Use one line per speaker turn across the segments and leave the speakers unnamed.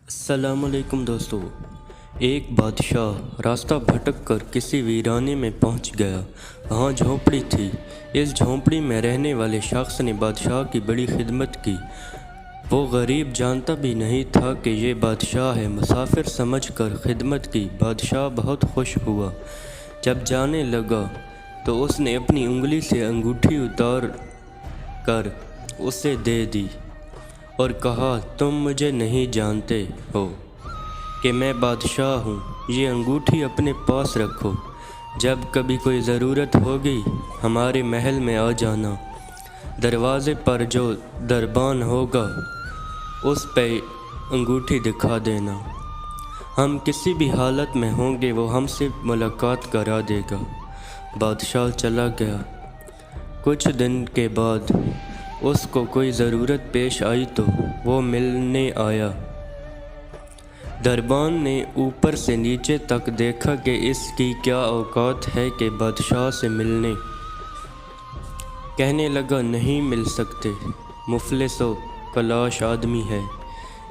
السلام علیکم دوستو۔ ایک بادشاہ راستہ بھٹک کر کسی ویرانے میں پہنچ گیا۔ وہاں جھونپڑی تھی۔ اس جھونپڑی میں رہنے والے شخص نے بادشاہ کی بڑی خدمت کی۔ وہ غریب جانتا بھی نہیں تھا کہ یہ بادشاہ ہے۔ مسافر سمجھ کر خدمت کی۔ بادشاہ بہت خوش ہوا۔ جب جانے لگا تو اس نے اپنی انگلی سے انگوٹھی اتار کر اسے دے دی اور کہا، تم مجھے نہیں جانتے ہو کہ میں بادشاہ ہوں۔ یہ انگوٹھی اپنے پاس رکھو۔ جب کبھی کوئی ضرورت ہوگی ہمارے محل میں آ جانا۔ دروازے پر جو دربان ہوگا اس پہ انگوٹھی دکھا دینا۔ ہم کسی بھی حالت میں ہوں گے وہ ہم سے ملاقات کرا دے گا۔ بادشاہ چلا گیا۔ کچھ دن کے بعد اس کو کوئی ضرورت پیش آئی تو وہ ملنے آیا۔ دربان نے اوپر سے نیچے تک دیکھا کہ اس کی کیا اوقات ہے کہ بادشاہ سے ملنے۔ کہنے لگا، نہیں مل سکتے، مفلس و کلاش آدمی ہے۔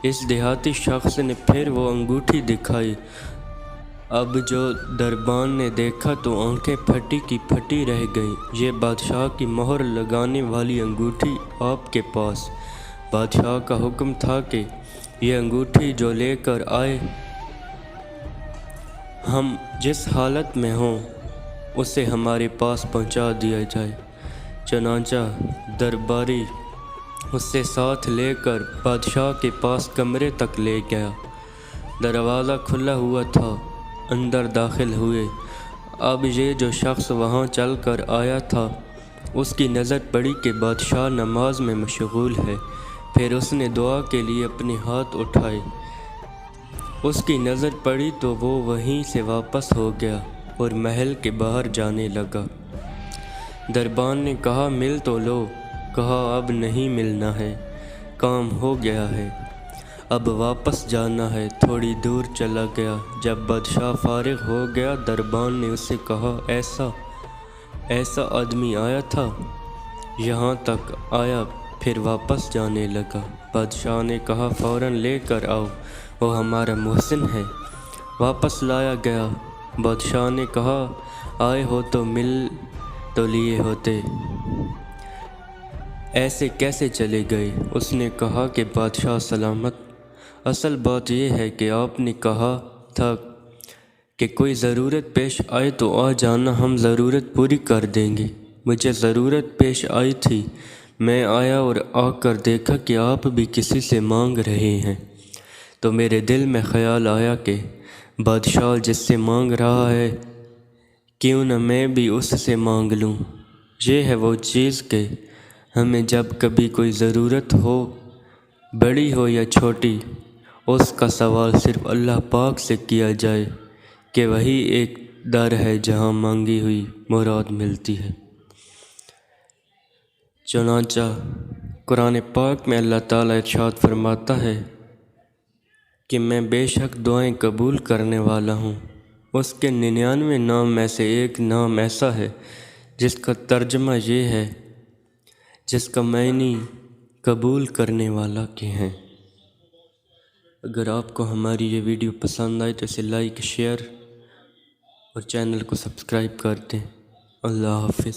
اس دیہاتی شخص نے پھر وہ انگوٹھی دکھائی۔ اب جو دربان نے دیکھا تو آنکھیں پھٹی کی پھٹی رہ گئیں۔ یہ بادشاہ کی مہر لگانے والی انگوٹھی آپ کے پاس۔ بادشاہ کا حکم تھا کہ یہ انگوٹھی جو لے کر آئے ہم جس حالت میں ہوں اسے ہمارے پاس پہنچا دیا جائے۔ چنانچہ درباری اسے ساتھ لے کر بادشاہ کے پاس کمرے تک لے گیا۔ دروازہ کھلا ہوا تھا۔ اندر داخل ہوئے۔ اب یہ جو شخص وہاں چل کر آیا تھا اس کی نظر پڑی کہ بادشاہ نماز میں مشغول ہے۔ پھر اس نے دعا کے لیے اپنے ہاتھ اٹھائے۔ اس کی نظر پڑی تو وہ وہیں سے واپس ہو گیا اور محل کے باہر جانے لگا۔ دربان نے کہا، مل تو لو۔ کہا، اب نہیں ملنا ہے، کام ہو گیا ہے، اب واپس جانا ہے۔ تھوڑی دور چلا گیا۔ جب بادشاہ فارغ ہو گیا دربان نے اسے کہا، ایسا آدمی آیا تھا، یہاں تک آیا پھر واپس جانے لگا۔ بادشاہ نے کہا، فوراً لے کر آؤ، وہ ہمارا محسن ہے۔ واپس لایا گیا۔ بادشاہ نے کہا، آئے ہو تو مل تو لیے ہوتے، ایسے کیسے چلے گئے؟ اس نے کہا کہ بادشاہ سلامت، اصل بات یہ ہے کہ آپ نے کہا تھا کہ کوئی ضرورت پیش آئے تو آ جانا، ہم ضرورت پوری کر دیں گے۔ مجھے ضرورت پیش آئی تھی، میں آیا اور آ کر دیکھا کہ آپ بھی کسی سے مانگ رہے ہیں، تو میرے دل میں خیال آیا کہ بادشاہ جس سے مانگ رہا ہے کیوں نہ میں بھی اس سے مانگ لوں۔ یہ ہے وہ چیز کہ ہمیں جب کبھی کوئی ضرورت ہو، بڑی ہو یا چھوٹی، اس کا سوال صرف اللہ پاک سے کیا جائے کہ وہی ایک در ہے جہاں مانگی ہوئی مراد ملتی ہے۔ چنانچہ قرآن پاک میں اللہ تعالیٰ ارشاد فرماتا ہے کہ میں بے شک دعائیں قبول کرنے والا ہوں۔ اس کے 99 نام میں سے ایک نام ایسا ہے جس کا ترجمہ یہ ہے، جس کا معنی قبول کرنے والا کے ہیں۔ اگر آپ کو ہماری یہ ویڈیو پسند آئے تو اسے لائک، شیئر اور چینل کو سبسکرائب کر دیں۔ اللہ حافظ۔